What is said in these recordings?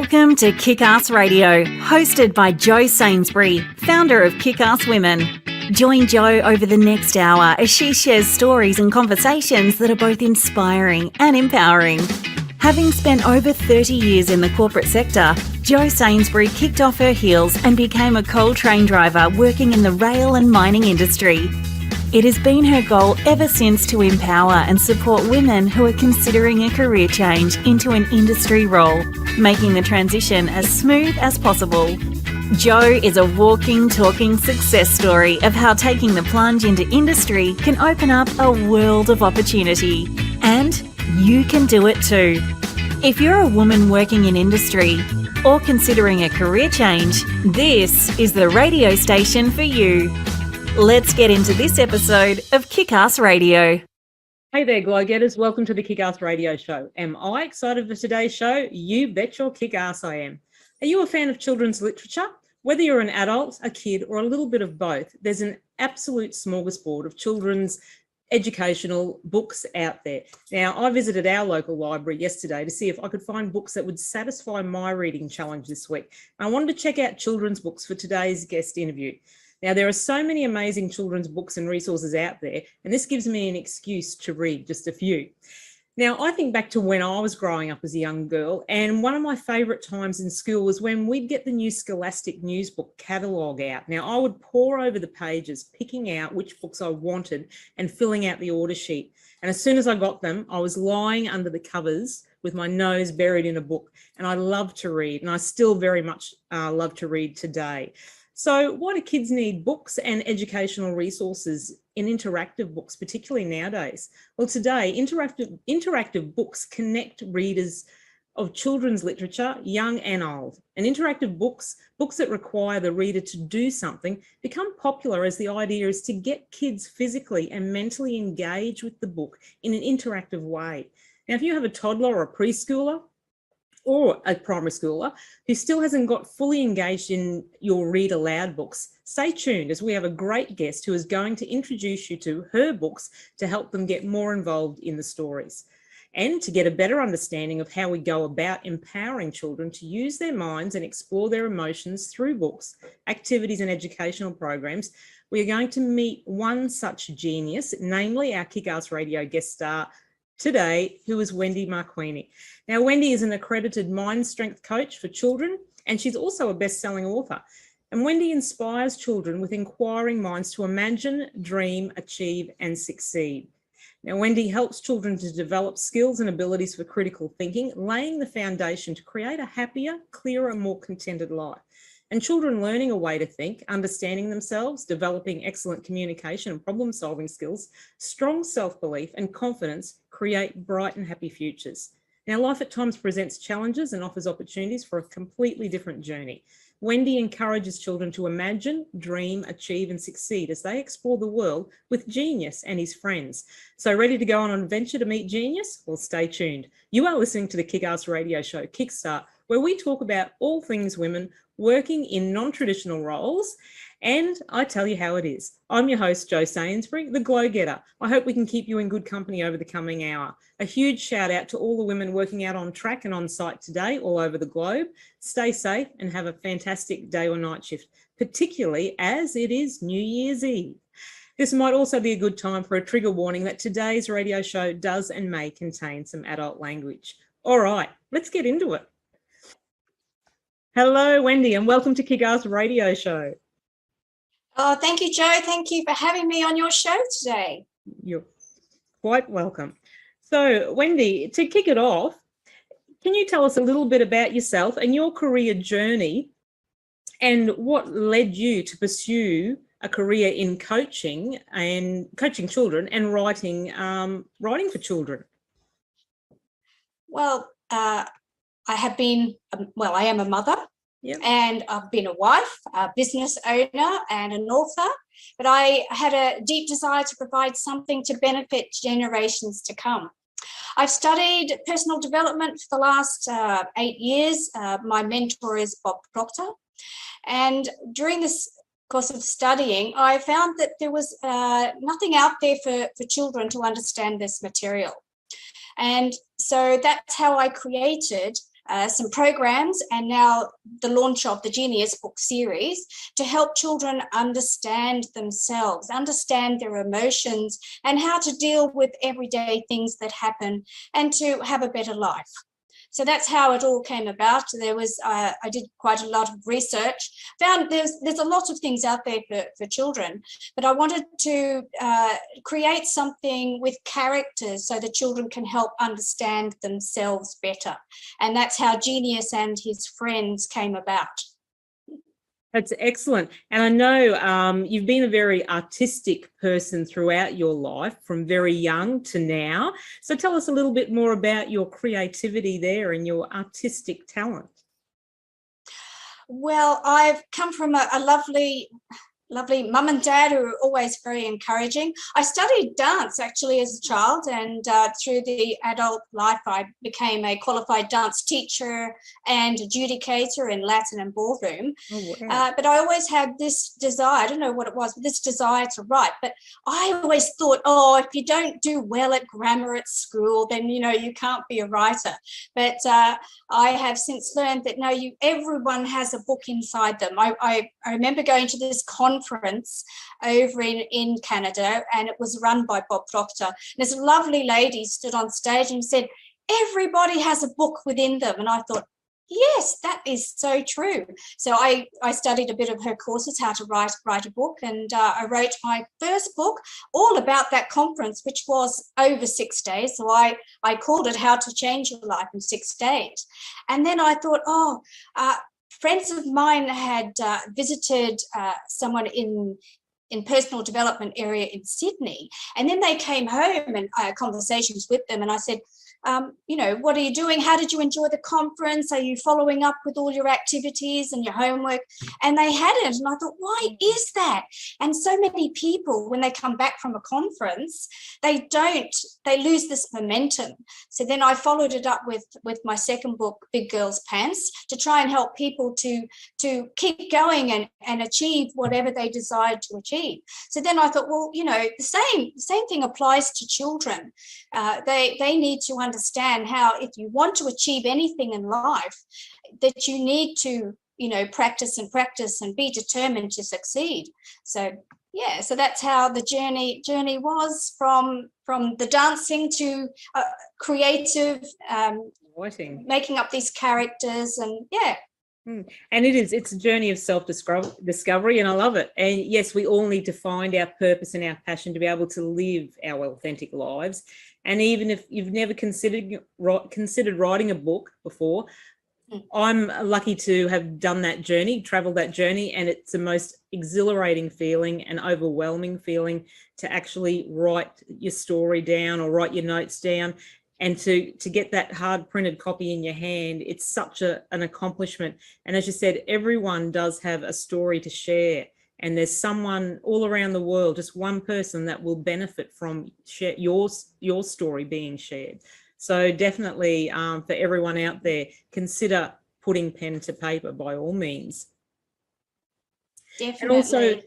Welcome to Kickass Radio, hosted by Jo Sainsbury, founder of Kickass Women. Join Jo over the next hour as she shares stories and conversations that are both inspiring and empowering. Having spent over 30 years in the corporate sector, Jo Sainsbury kicked off her heels and became a coal train driver working in the rail and mining industry. It has been her goal ever since to empower and support women who are considering a career change into an industry role, making the transition as smooth as possible. Jo is a walking, talking success story of how taking the plunge into industry can open up a world of opportunity. And you can do it too. If you're a woman working in industry or considering a career change, this is the radio station for you. Let's get into this episode of Kickass Radio. Hey there, Glow-getters. Welcome to the Kickass Radio Show. Am I excited for today's show? You bet your kick-ass I am. Are you a fan of children's literature? Whether you're an adult, a kid, or a little bit of both, there's an absolute smorgasbord of children's educational books out there. Now, I visited our local library yesterday to see if I could find books that would satisfy my reading challenge this week. I wanted to check out children's books for today's guest interview. Now, there are so many amazing children's books and resources out there, and this gives me an excuse to read just a few. Now, I think back to when I was growing up as a young girl, and one of my favourite times in school was when we'd get the new Scholastic news book catalogue out. Now, I would pore over the pages, picking out which books I wanted and filling out the order sheet. And as soon as I got them, I was lying under the covers with my nose buried in a book, and I loved to read, and I still very much love to read today. So why do kids need books and educational resources in interactive books, particularly nowadays? Well, today, interactive books connect readers of children's literature, young and old. And interactive books that require the reader to do something, become popular as the idea is to get kids physically and mentally engaged with the book in an interactive way. Now, if you have a toddler or a preschooler, or a primary schooler who still hasn't got fully engaged in your read aloud books, stay tuned as we have a great guest who is going to introduce you to her books to help them get more involved in the stories and to get a better understanding of how we go about empowering children to use their minds and explore their emotions through books, activities and educational programs. We are going to meet one such genius, namely our Kickass Radio guest star today, who is Wendy Marquini. Now, Wendy is an accredited mind strength coach for children, and she's also a best-selling author. And Wendy inspires children with inquiring minds to imagine, dream, achieve, and succeed. Now, Wendy helps children to develop skills and abilities for critical thinking, laying the foundation to create a happier, clearer, more contented life. And children learning a way to think, understanding themselves, developing excellent communication and problem-solving skills, strong self-belief and confidence create bright and happy futures. Now, life at times presents challenges and offers opportunities for a completely different journey. Wendy encourages children to imagine, dream, achieve and succeed as they explore the world with Genius and his friends. So ready to go on an adventure to meet Genius? Well, stay tuned. You are listening to the Kickass Radio Show, Kickstart, where we talk about all things women working in non-traditional roles, and I tell you how it is. I'm your host, Jo Sainsbury, the Glow-getter. I hope we can keep you in good company over the coming hour. A huge shout out to all the women working out on track and on site today all over the globe. Stay safe and have a fantastic day or night shift, particularly as it is New Year's Eve. This might also be a good time for a trigger warning that today's radio show does and may contain some adult language. All right, let's get into it. Hello, Wendy, and welcome to Kickass Radio Show. Oh, thank you, Jo. Thank you for having me on your show today. You're quite welcome. So, Wendy, to kick it off, can you tell us a little bit about yourself and your career journey and what led you to pursue a career in coaching and coaching children and writing for children? Well, I am a mother. Yep. And I've been a wife, a business owner and an author, but I had a deep desire to provide something to benefit generations to come. I've studied personal development for the last 8 years. My mentor is Bob Proctor. And during this course of studying, I found that there was nothing out there for children to understand this material. And so that's how I created some programs, and now the launch of the Genius book series to help children understand themselves, understand their emotions, and how to deal with everyday things that happen and to have a better life. So that's how it all came about. I did quite a lot of research, found there's a lot of things out there for children, but I wanted to create something with characters so that children can help understand themselves better. And that's how Genius and his friends came about. That's excellent. And I know you've been a very artistic person throughout your life, from very young to now. So tell us a little bit more about your creativity there and your artistic talent. Well, I've come from a lovely mum and dad who were always very encouraging. I studied dance actually as a child, and through the adult life, I became a qualified dance teacher and adjudicator in Latin and ballroom. Oh, wow. But I always had this desire, I don't know what it was, but this desire to write. But I always thought, oh, if you don't do well at grammar at school, then, you can't be a writer. But I have since learned that, no, everyone has a book inside them. I remember going to this conference over in Canada, and it was run by Bob Proctor. And this lovely lady stood on stage and said, everybody has a book within them. And I thought, yes, that is so true. So I studied a bit of her courses, how to write a book, and I wrote my first book all about that conference, which was over 6 days. So I called it How to Change Your Life in 6 days. And then I thought, friends of mine had visited someone in personal development area in Sydney, and then they came home and I had conversations with them, and I said, what are you doing? How did you enjoy the conference? Are you following up with all your activities and your homework? And they hadn't. And I thought, why is that? And so many people, when they come back from a conference, they lose this momentum. So then I followed it up with my second book, Big Girls Pants, to try and help people to keep going and achieve whatever they desired to achieve. So then I thought, well, the same thing applies to children. They need to understand how, if you want to achieve anything in life, that you need to practice and be determined to succeed. So that's how the journey was from the dancing to creative, making up these characters, and And it's a journey of self-discovery, and I love it. And yes, we all need to find our purpose and our passion to be able to live our authentic lives. And even if you've never considered writing a book before, I'm lucky to have done that journey, traveled that journey, and it's the most exhilarating feeling and overwhelming feeling to actually write your story down or write your notes down. And to get that hard printed copy in your hand, it's such an accomplishment. And as you said, everyone does have a story to share. And there's someone all around the world, just one person that will benefit from your story being shared. So definitely for everyone out there, consider putting pen to paper by all means. Definitely. And also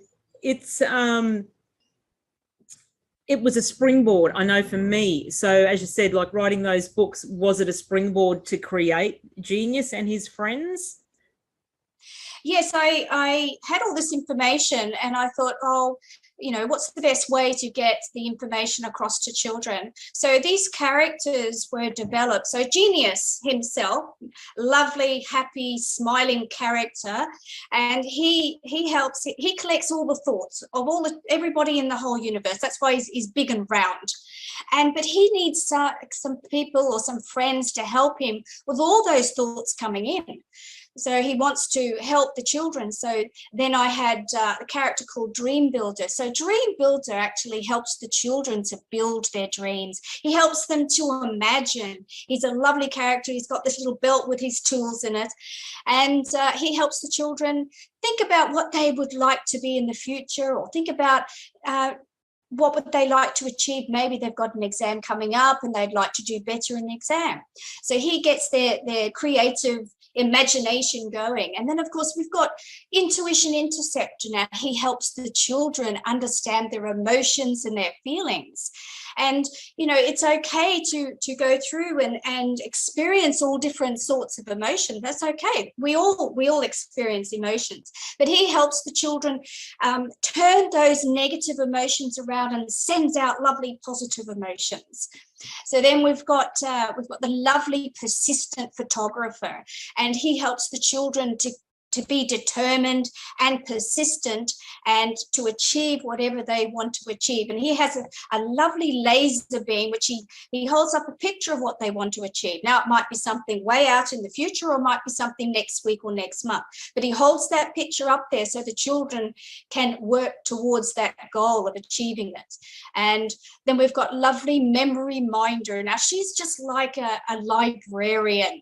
it was a springboard, I know, for me. So as you said, like writing those books, was it a springboard to create Genius and his friends? Yes, I had all this information, and I thought, what's the best way to get the information across to children? So these characters were developed. So Genius himself, lovely, happy, smiling character, and he collects all the thoughts of everybody in the whole universe. That's why he's big and round. But he needs some people or some friends to help him with all those thoughts coming in. So he wants to help the children. So then I had a character called Dream Builder. So Dream Builder actually helps the children to build their dreams. He helps them to imagine. He's a lovely character. He's got this little belt with his tools in it. And he helps the children think about what they would like to be in the future, or think about what would they like to achieve. Maybe they've got an exam coming up and they'd like to do better in the exam. So he gets their creative imagination going. And then, of course, we've got Intuition Interceptor now. He helps the children understand their emotions and their feelings. And, you know, it's okay to go through and experience all different sorts of emotions. That's okay. We all experience emotions, but he helps the children turn those negative emotions around and sends out lovely positive emotions. So then we've got the lovely persistent photographer, and he helps the children to be determined and persistent and to achieve whatever they want to achieve. And he has a lovely laser beam, which he holds up a picture of what they want to achieve. Now, it might be something way out in the future, or it might be something next week or next month, but he holds that picture up there so the children can work towards that goal of achieving it. And then we've got lovely memory minder. Now, she's just like a librarian.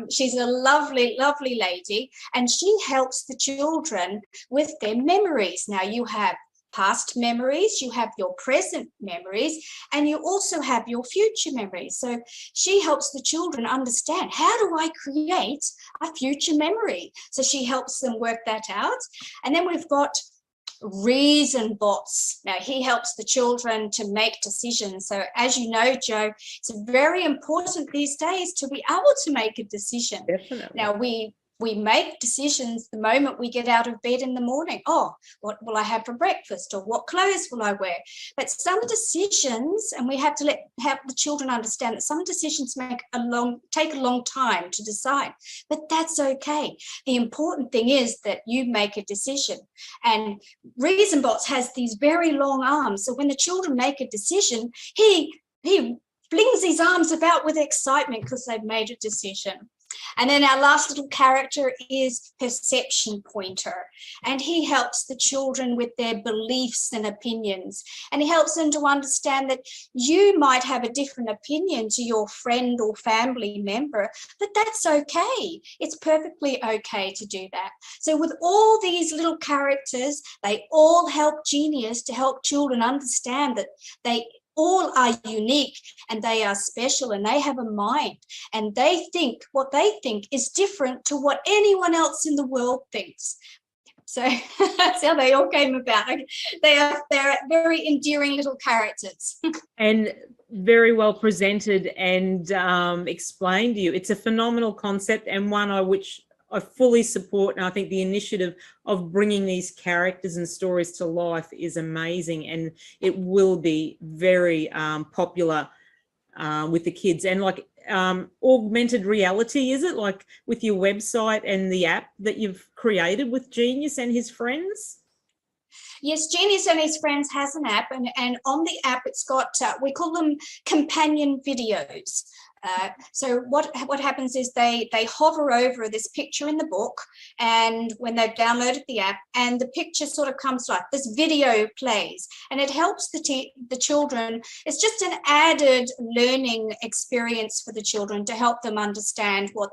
She's a lovely, lovely lady, and she helps the children with their memories. Now, you have past memories, you have your present memories, and you also have your future memories. So she helps the children understand, how do I create a future memory? So she helps them work that out. And then we've got reason bots. Now, he helps the children to make decisions. So as you know, Joe, it's very important these days to be able to make a decision. Definitely. Now, we make decisions the moment we get out of bed in the morning. Oh, what will I have for breakfast, or what clothes will I wear? But some decisions, and we have to have the children understand that some decisions take a long time to decide, but that's okay. The important thing is that you make a decision. And ReasonBots has these very long arms, so when the children make a decision, he flings his arms about with excitement because they've made a decision. And then our last little character is Perception Pointer, and he helps the children with their beliefs and opinions, and he helps them to understand that you might have a different opinion to your friend or family member, but that's okay. It's perfectly okay to do that. So with all these little characters, they all help Genius to help children understand that they all are unique and they are special, and they have a mind, and they think what they think is different to what anyone else in the world thinks. So that's how they all came about. They're very endearing little characters. And very well presented and explained to you. It's a phenomenal concept, and one which I fully support. And I think the initiative of bringing these characters and stories to life is amazing, and it will be very popular with the kids. And like augmented reality, is it, like with your website and the app that you've created with Genius and his friends? Yes, Genius and his friends has an app, and on the app it's got, we call them companion videos. So what happens is they hover over this picture in the book, and when they've downloaded the app, and the picture sort of comes like this video plays, and it helps the children. It's just an added learning experience for the children to help them understand what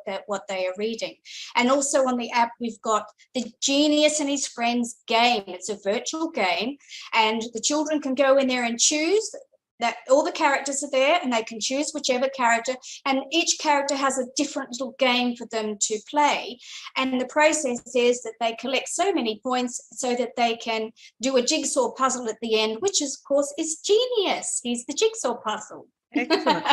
they are reading. And also on the app we've got the Genius and his friends game. It's a virtual game, and the children can go in there and choose that all the characters are there, and they can choose whichever character, and each character has a different little game for them to play. And the process is that they collect so many points so that they can do a jigsaw puzzle at the end, which of course is Genius. He's the jigsaw puzzle. Excellent.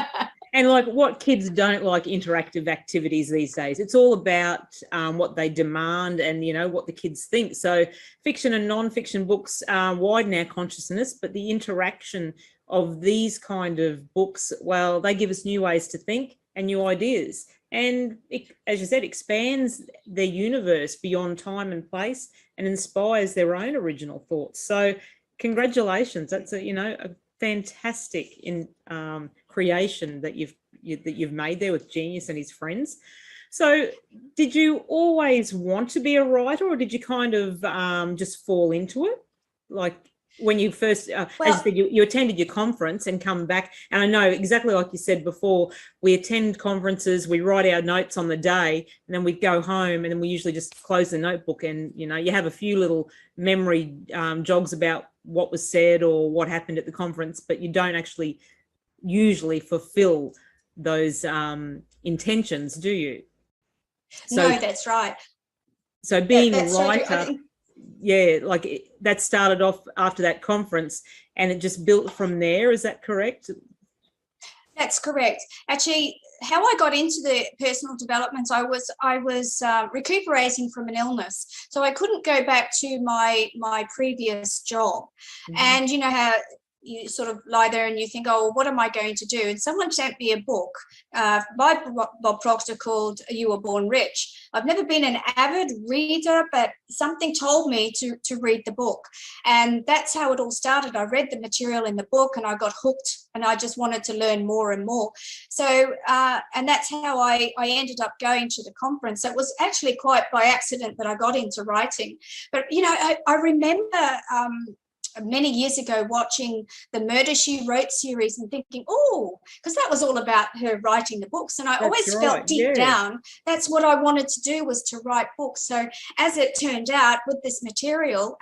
And like, what kids don't like interactive activities these days? It's all about what they demand and, you know, what the kids think. So fiction and non-fiction books widen our consciousness, but the interaction of these kind of books, well, they give us new ways to think and new ideas. And it, as you said, expands their universe beyond time and place and inspires their own original thoughts. So congratulations. That's a fantastic creation that you've made there with Genius and his friends. So did you always want to be a writer, or did you kind of just fall into it? Like, when you first, as you said, you attended your conference and come back, and I know exactly like you said before, we attend conferences, we write our notes on the day, and then we go home, and then we usually just close the notebook, and you have a few little memory jogs about what was said or what happened at the conference, but you don't actually usually fulfill those intentions, do you? So, no, that's right. So being a writer, yeah, like that started off after that conference and it just built from there. Is that correct? That's correct. Actually, how I got into the personal development, I was recuperating from an illness, so I couldn't go back to my previous job. Mhm. And you know how you sort of lie there and you think, oh, what am I going to do? And someone sent me a book by Bob Proctor called You Were Born Rich. I've never been an avid reader, but something told me to read the book. And that's how it all started. I read the material in the book and I got hooked and I just wanted to learn more and more. So, and that's how I ended up going to the conference. It was actually quite by accident that I got into writing. But, you know, I remember many years ago watching the Murder, She Wrote series and thinking, oh, because that was all about her writing the books. And I always felt deep down that's what I wanted to do, was to write books. So as it turned out with this material,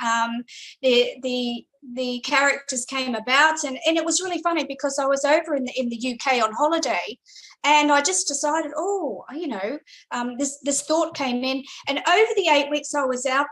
the characters came about, and it was really funny because I was over in the UK on holiday, and I just decided, oh, you know, this thought came in, and over the 8 weeks I was out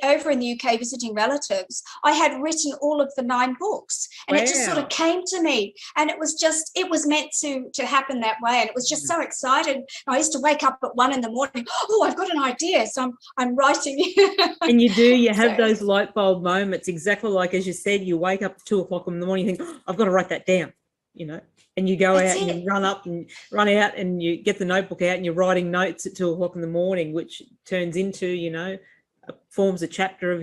over in the UK visiting relatives, I had written all of the 9 books, and it just sort of came to me, and it was meant to happen that way, and it was just so excited. I used to wake up at 1 a.m. oh, I've got an idea, so I'm writing. And you have those light bulb moments, exactly like as you said, you wake up at 2 o'clock in the morning, you think, oh, I've got to write that down, you know, and you go out and you run out and you get the notebook out and you're writing notes at 2 o'clock in the morning, which turns into, you know, forms a chapter of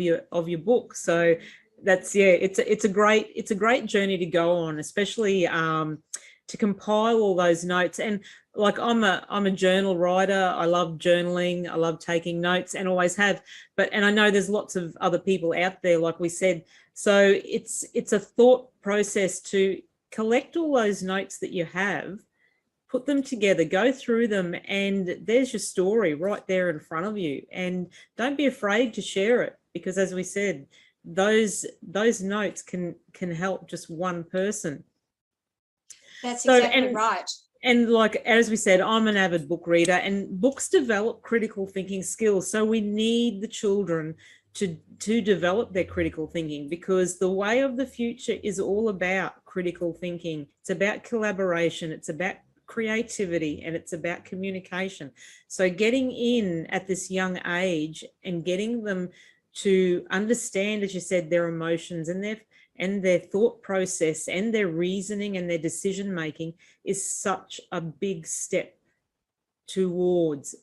your book. So that's, yeah, it's a great journey to go on, especially to compile all those notes. And like I'm a journal writer. I love journaling. I love taking notes and always have. And I know there's lots of other people out there, like we said. So it's a thought process to collect all those notes that you have, put them together, go through them, and there's your story right there in front of you. And don't be afraid to share it, because as we said, those notes can help just one person. That's exactly right. And like, as we said, I'm an avid book reader, and books develop critical thinking skills. So we need the children to develop their critical thinking, because the way of the future is all about critical thinking. It's about collaboration. It's about creativity, and it's about communication. So getting in at this young age and getting them to understand, as you said, their emotions and their thought process and their reasoning and their decision making is such a big step towards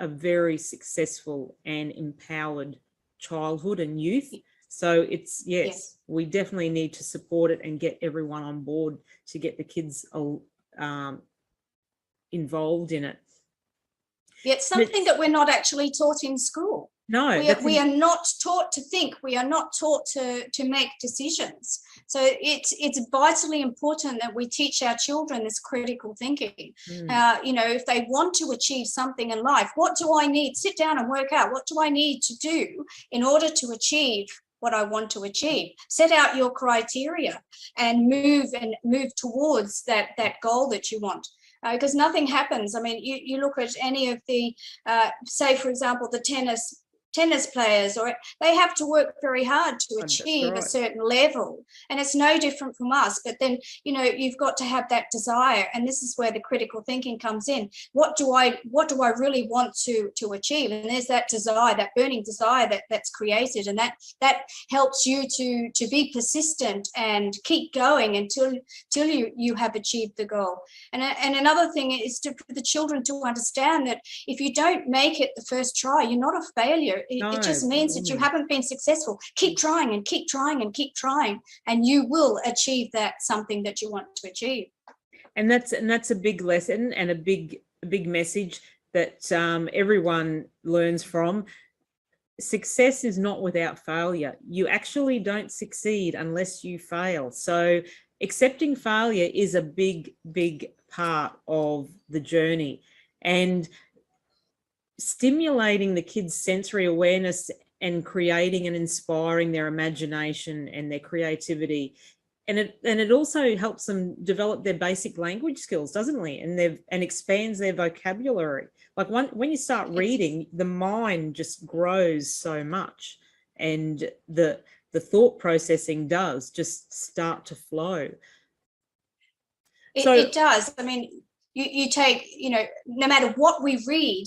a very successful and empowered childhood and youth. So it's, yes, we definitely need to support it and get everyone on board to get the kids involved in it. Yeah, it's something that we're not actually taught in school. No, we are not taught to think. We are not taught to make decisions. So it's vitally important that we teach our children this critical thinking. You know, if they want to achieve something in life, what do I need? Sit down and work out, what do I need to do in order to achieve what I want to achieve? Set out your criteria and move towards that goal that you want. Because nothing happens. I mean, you look at any of the, say, for example, the tennis players, or they have to work very hard to achieve a certain level, and it's no different from us. But then, you know, you've got to have that desire, and this is where the critical thinking comes in. What do I really want to achieve? And there's that desire, that burning desire that's created, and that helps you to be persistent and keep going until you have achieved the goal. And another thing is for the children to understand that if you don't make it the first try, you're not a failure. It just means that you haven't been successful. Keep trying and keep trying and keep trying, and you will achieve that something that you want to achieve. And that's a big lesson and a big message that everyone learns from. Success is not without failure. You actually don't succeed unless you fail. So accepting failure is a big part of the journey, and stimulating the kids' sensory awareness and creating and inspiring their imagination and their creativity. And it also helps them develop their basic language skills, doesn't it? And expands their vocabulary. Like when you start reading, the mind just grows so much. and the thought processing does just start to flow. It does. I mean, you take, no matter what we read,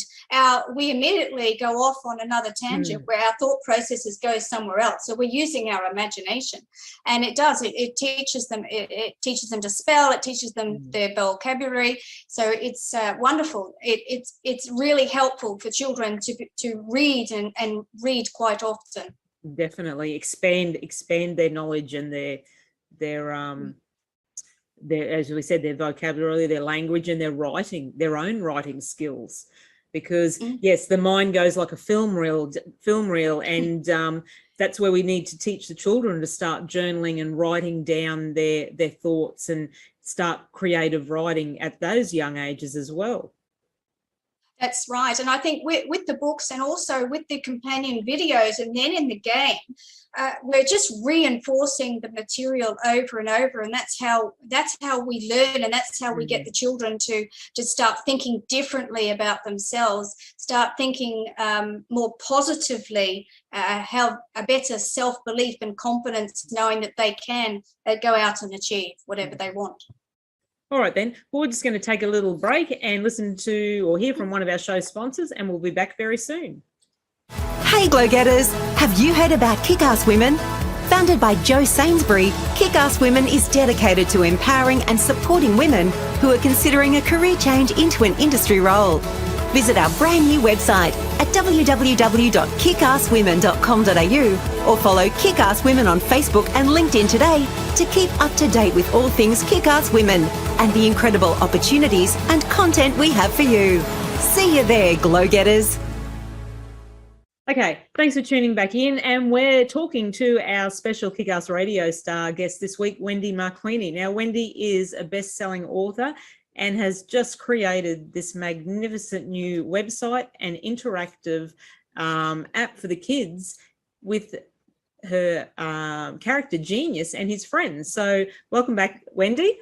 we immediately go off on another tangent where our thought processes go somewhere else. So we're using our imagination, and it does. It teaches them. It teaches them to spell. It teaches them their vocabulary. So it's wonderful. It's really helpful for children to read and read quite often. Definitely expand their knowledge and their as we said, their vocabulary, their language, and their own writing skills. Because yes, the mind goes like a film reel, and that's where we need to teach the children to start journaling and writing down their thoughts and start creative writing at those young ages as well. That's right. And I think with the books and also with the companion videos and then in the game, we're just reinforcing the material over and over. And that's how we learn, and that's how we get the children to start thinking differently about themselves, start thinking more positively, have a better self-belief and confidence, knowing that they can go out and achieve whatever they want. All right, then. Well, we're just going to take a little break and listen to or hear from one of our show sponsors, and we'll be back very soon. Hey, Glow-Getters! Have you heard about Kickass Women? Founded by Jo Sainsbury, Kickass Women is dedicated to empowering and supporting women who are considering a career change into an industry role. Visit our brand new website at www.kickasswomen.com.au or follow Kickass Women on Facebook and LinkedIn today to keep up to date with all things Kickass Women and the incredible opportunities and content we have for you. See you there, Glow-Getters. Okay, thanks for tuning back in, and we're talking to our special Kickass Radio star guest this week, Wendy Marquini. Now, Wendy is a best-selling author and has just created this magnificent new website and interactive app for the kids with her character Genius and his friends. So welcome back, Wendy.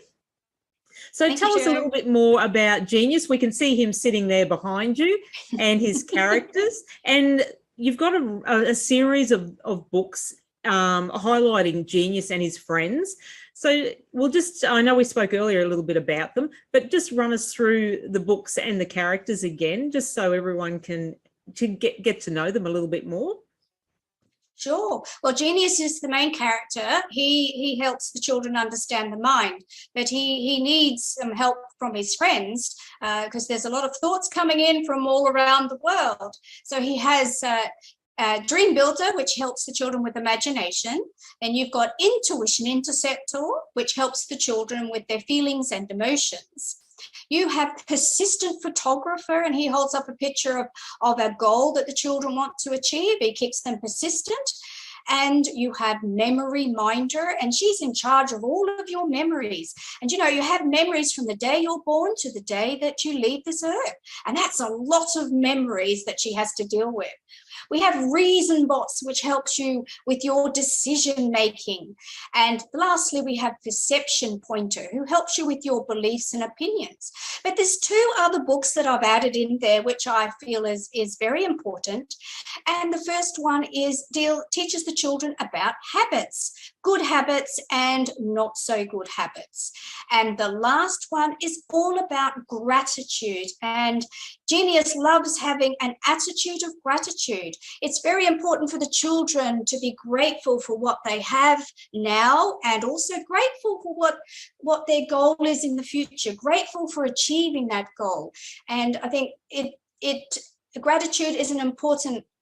So tell us a little bit more about Genius. We can see him sitting there behind you and his characters. And you've got a series of books highlighting Genius and his friends. So I know we spoke earlier a little bit about them, but just run us through the books and the characters again, just so everyone can get to know them a little bit more. Sure. Well, Genius is the main character. He helps the children understand the mind, but he needs some help from his friends because there's a lot of thoughts coming in from all around the world. So he has Dream Builder, which helps the children with imagination. And you've got Intuition Interceptor, which helps the children with their feelings and emotions. You have Persistent Photographer, and he holds up a picture of a goal that the children want to achieve. He keeps them persistent. And you have Memory Minder, and she's in charge of all of your memories. And, you have memories from the day you're born to the day that you leave this earth. And that's a lot of memories that she has to deal with. We have Reason Bots, which helps you with your decision making. And lastly, we have Perception Pointer, who helps you with your beliefs and opinions. But there's two other books that I've added in there, which I feel is very important. And the first one teaches the children about habits, good habits and not so good habits. And the last one is all about gratitude. And Genius loves having an attitude of gratitude. It's very important for the children to be grateful for what they have now and also grateful for what their goal is in the future, grateful for achieving that goal. And I think gratitude is an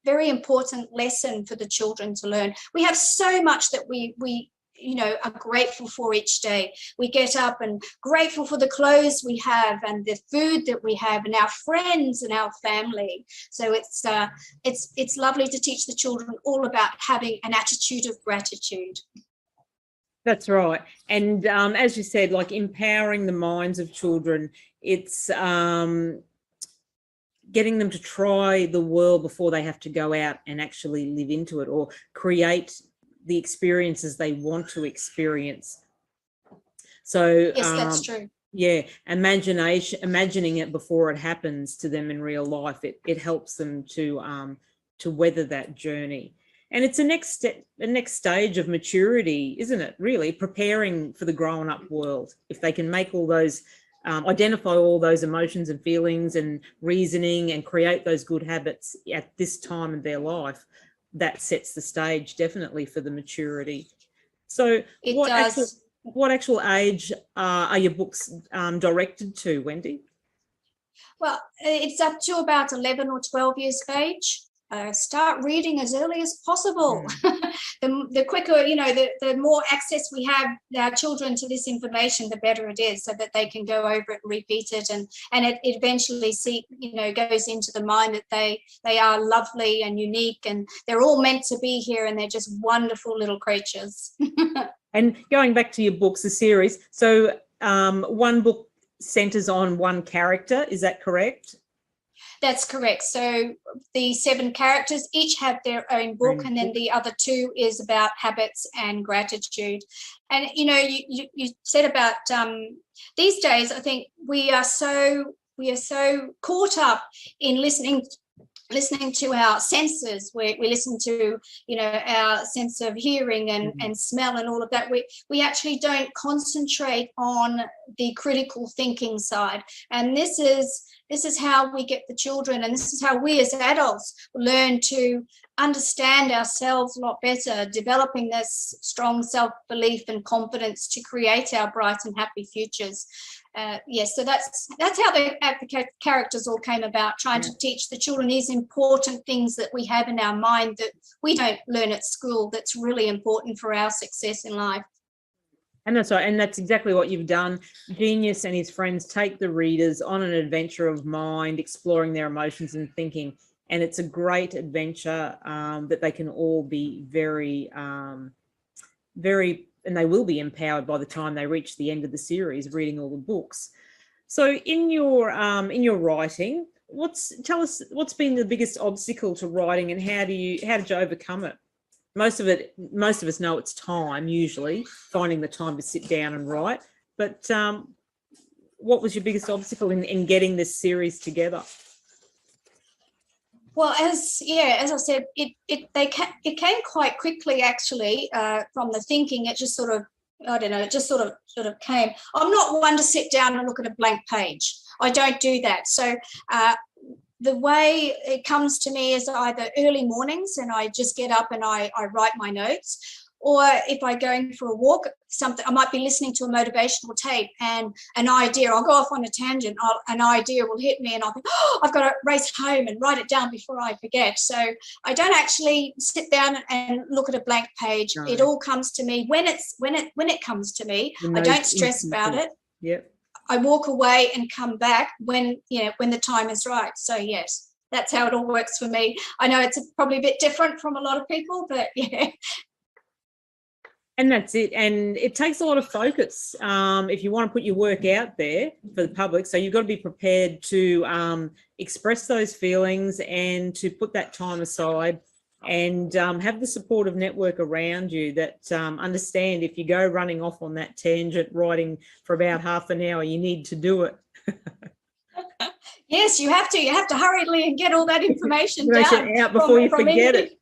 very important lesson for the children to learn. We have so much that we are grateful for each day. We get up and grateful for the clothes we have and the food that we have and our friends and our family. So it's lovely to teach the children all about having an attitude of gratitude. That's right. And as you said, like empowering the minds of children, it's getting them to try the world before they have to go out and actually live into it or create the experiences they want to experience. So yes, that's true. Yeah, imagining it before it happens to them in real life, it helps them to weather that journey. And it's a next step, a next stage of maturity, isn't it? Really preparing for the grown up world. If they can make all those, identify all those emotions and feelings and reasoning and create those good habits at this time of their life, that sets the stage definitely for the maturity. So what actual age are your books directed to, Wendy? Well, it's up to about 11 or 12 years of age. Start reading as early as possible. The quicker, the more access we have, our children, to this information, the better it is, so that they can go over it and repeat it, and it eventually goes into the mind that they are lovely and unique, and they're all meant to be here, and they're just wonderful little creatures. And going back to your books, the series, so one book centers on one character, is that correct? That's correct. So the 7 characters each have their own book, and then the other 2 is about habits and gratitude. And you said about these days, I think we are so caught up in listening to our senses. We listen to our sense of hearing and smell and all of that. We actually don't concentrate on the critical thinking side, and this is how we get the children, and this is how we as adults learn to understand ourselves a lot better, developing this strong self-belief and confidence to create our bright and happy futures. So that's how the characters all came about, trying to teach the children these important things that we have in our mind that we don't learn at school, that's really important for our success in life. And that's right, and that's exactly what you've done. Genius and his friends take the readers on an adventure of mind, exploring their emotions and thinking. And it's a great adventure that they can all be very, and they will be empowered by the time they reach the end of the series, reading all the books. So in your writing, tell us what's been the biggest obstacle to writing, and how did you overcome it? Most of us know it's time, usually finding the time to sit down and write. But what was your biggest obstacle in getting this series together? Well, as I said, it came quite quickly, actually, from the thinking. It just sort of, I don't know, it just sort of came. I'm not one to sit down and look at a blank page. I don't do that. So the way it comes to me is either early mornings and I just get up and I write my notes, or if I'm going for a walk, I might be listening to a motivational tape, and an idea, I'll go off on a tangent, an idea will hit me, and I'll think, I've got to race home and write it down before I forget. So I don't actually sit down and look at a blank page. No. It all comes to me when it comes to me. I don't stress about it. Yep. I walk away and come back when the time is right. So yes, that's how it all works for me. I know it's probably a bit different from a lot of people, but yeah. And that's it. And it takes a lot of focus if you want to put your work out there for the public. So you've got to be prepared to express those feelings and to put that time aside, and have the supportive network around you that understand if you go running off on that tangent, writing for about half an hour, you need to do it. Yes, you have to. You have to hurriedly and get all that information down out before you forget it.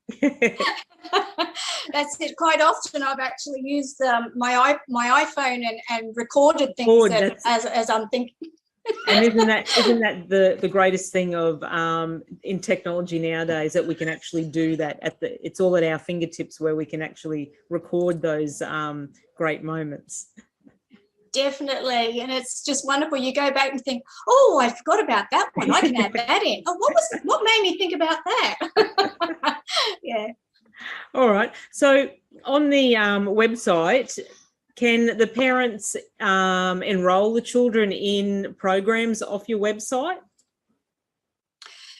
That's it. Quite often I've actually used my iPhone and recorded things as I'm thinking. And isn't that the greatest thing of in technology nowadays, that we can actually do that it's all at our fingertips, where we can actually record those great moments. Definitely, and it's just wonderful. You go back and think, oh, I forgot about that one. I can add that in. Oh, what made me think about that? Yeah. All right. So on the website, can the parents enroll the children in programs off your website?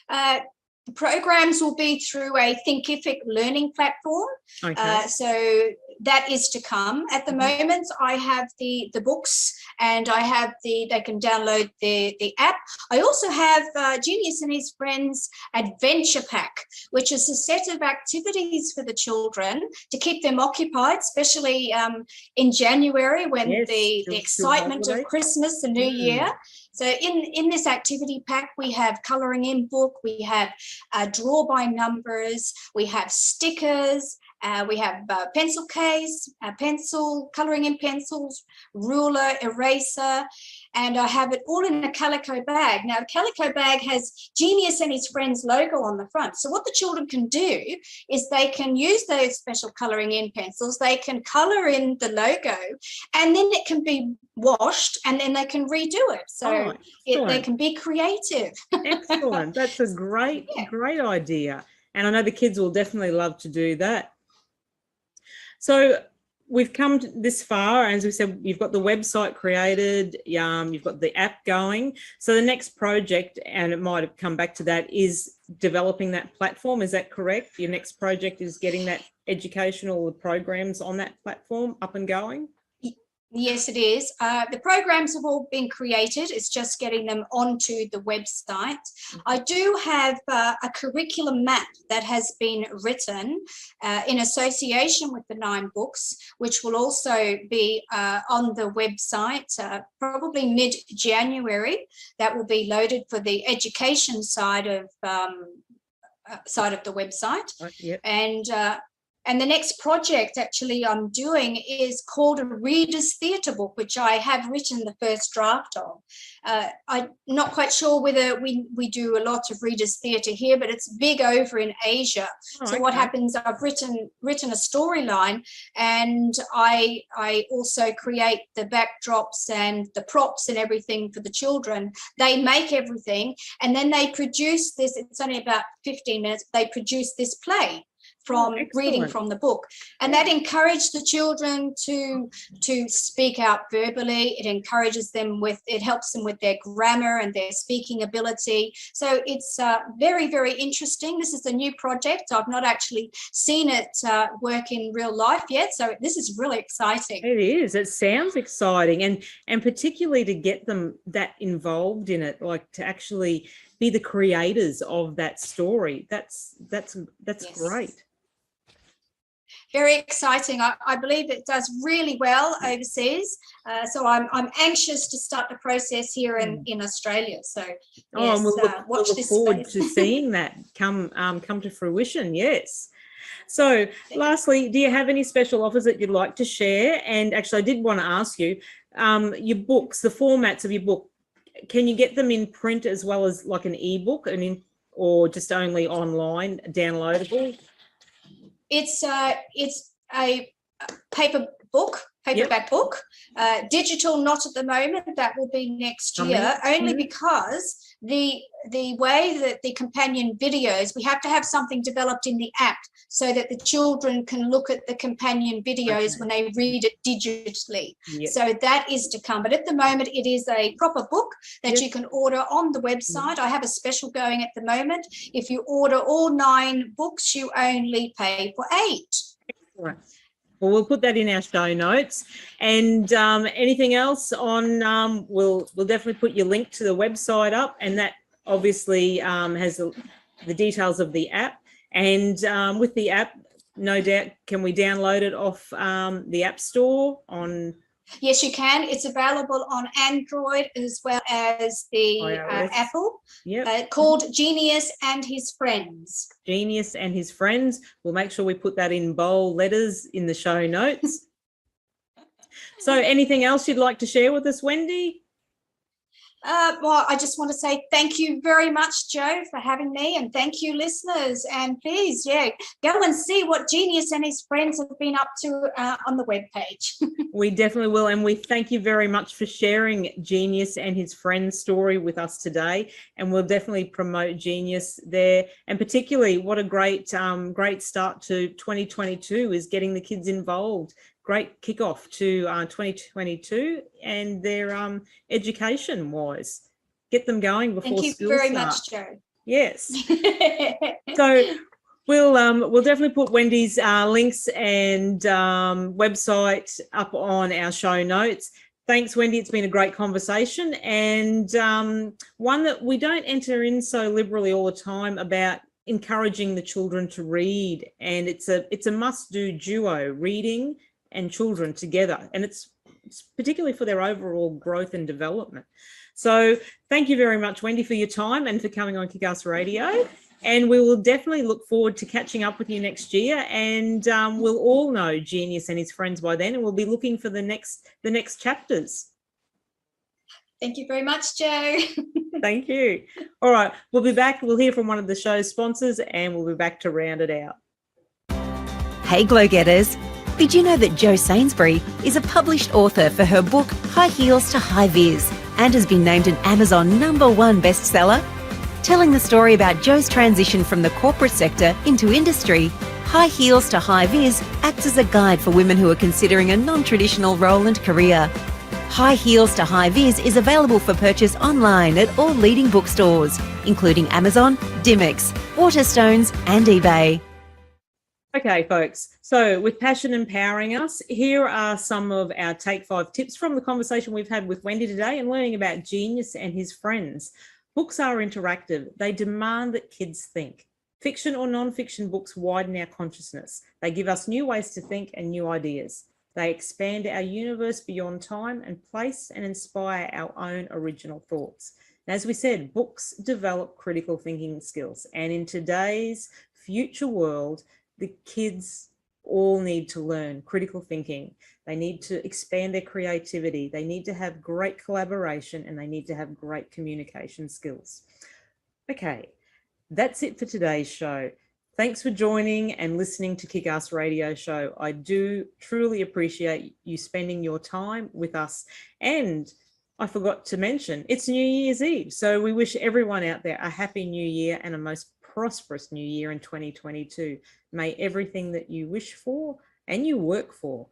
The programs will be through a Thinkific learning platform. Okay. So that is to come. At the moment, I have the books, and I have they can download the app. I also have Genius and his Friends Adventure Pack, which is a set of activities for the children to keep them occupied, especially in January when the excitement of Christmas and New Year. So in this activity pack, we have colouring in book, we have draw by numbers, we have stickers, we have pencil case, pencil, colouring in pencils, ruler, eraser, and I have it all in a calico bag. Now, the calico bag has Genius and his friends logo on the front. So what the children can do is they can use those special colouring in pencils, they can colour in the logo, and then it can be washed and then they can redo it. So they can be creative. Excellent. That's a great idea. And I know the kids will definitely love to do that. So we've come this far, as we said, you've got the website created, you've got the app going. So the next project, and it might have come back to that, is developing that platform. Is that correct? Your next project is getting that educational programs on that platform up and going? Yes, it is. The programs have all been created. It's just getting them onto the website. I do have a curriculum map that has been written in association with the 9 books, which will also be on the website probably mid-January. That will be loaded for the education side of the website. Yep. And the next project actually I'm doing is called a Reader's Theatre book, which I have written the first draft of. I'm not quite sure whether we do a lot of Reader's Theatre here, but it's big over in Asia. So what happens, I've written a storyline, and I also create the backdrops and the props and everything for the children. They make everything, and then they produce this. It's only about 15 minutes. They produce this play from reading from the book, and that encouraged the children to speak out verbally. It encourages them it helps them with their grammar and their speaking ability. So it's very, very interesting. This is a new project. I've not actually seen it work in real life yet, so this is really exciting. It is. It sounds exciting, and particularly to get them that involved in it, like to actually be the creators of that story. That's great. Very exciting. I believe it does really well overseas. So I'm anxious to start the process here in Australia. So yes, we'll look forward to seeing that come to fruition. Yes. So lastly, do you have any special offers that you'd like to share? And actually, I did want to ask you, your books, the formats of your book, can you get them in print as well as like an ebook, or just only online downloadable? It's a paperback book, digital not at the moment. That will be next year, only because the way that the companion videos, we have to have something developed in the app so that the children can look at the companion videos when they read it digitally. So that is to come. But at the moment, it is a proper book that you can order on the website. I have a special going at the moment. If you order all 9 books, you only pay for 8. Right. Well, we'll put that in our show notes. And anything else on, we'll definitely put your link to the website up, and that obviously has the details of the app. And with the app, no doubt, can we download it off the App Store on? Yes, you can. It's available on Android as well as the Apple. Called Genius and His Friends. Genius and His Friends. We'll make sure we put that in bold letters in the show notes. So anything else you'd like to share with us, Wendy? Well, I just want to say thank you very much, Joe, for having me, and thank you, listeners. And please, go and see what Genius and his friends have been up to on the webpage. We definitely will, and we thank you very much for sharing Genius and his friends' story with us today. And we'll definitely promote Genius there, and particularly what a great start to 2022 is getting the kids involved. Great kickoff to 2022 and their education wise. Get them going before school starts. Thank you very much, Joe. Yes. So we'll definitely put Wendy's links and website up on our show notes. Thanks, Wendy. It's been a great conversation, and one that we don't enter in so liberally all the time about encouraging the children to read. And it's a must-do duo, reading and children together, and it's particularly for their overall growth and development. So thank you very much, Wendy, for your time and for coming on Kickass Radio. And we will definitely look forward to catching up with you next year. And we'll all know Genius and his friends by then, and we'll be looking for the next chapters. Thank you very much, Jo. Thank you. All right, we'll be back. We'll hear from one of the show's sponsors, and we'll be back to round it out. Hey, Glow Getters. Did you know that Jo Sainsbury is a published author for her book High Heels to High Vis and has been named an Amazon #1 bestseller? Telling the story about Jo's transition from the corporate sector into industry, High Heels to High Vis acts as a guide for women who are considering a non-traditional role and career. High Heels to High Vis is available for purchase online at all leading bookstores, including Amazon, Dimmicks, Waterstones and eBay. Okay, folks, so with passion empowering us, here are some of our Take 5 tips from the conversation we've had with Wendy today and learning about Genius and his friends. Books are interactive. They demand that kids think. Fiction or non-fiction books widen our consciousness. They give us new ways to think and new ideas. They expand our universe beyond time and place and inspire our own original thoughts. And as we said, books develop critical thinking skills. And in today's future world, the kids all need to learn critical thinking. They need to expand their creativity. They need to have great collaboration, and they need to have great communication skills. Okay, that's it for today's show. Thanks for joining and listening to Kickass Radio Show. I do truly appreciate you spending your time with us. And I forgot to mention, it's New Year's Eve. So we wish everyone out there a happy new year and a most prosperous new year in 2022. May everything that you wish for and you work for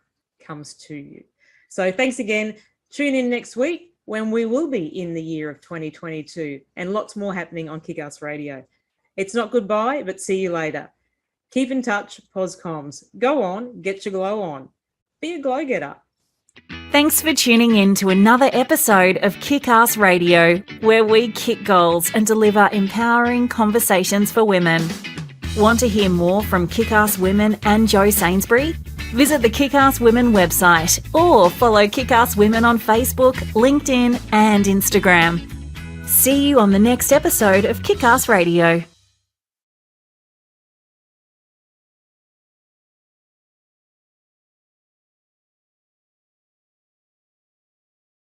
comes to you. So thanks again. Tune in next week when we will be in the year of 2022 and lots more happening on Kickass Radio. It's not goodbye, but see you later. Keep in touch, POSCOMs. Go on, get your glow on. Be a glow getter. Thanks for tuning in to another episode of Kickass Radio, where we kick goals and deliver empowering conversations for women. Want to hear more from Kickass Women and Jo Sainsbury? Visit the Kickass Women website or follow Kickass Women on Facebook, LinkedIn and Instagram. See you on the next episode of Kickass Radio.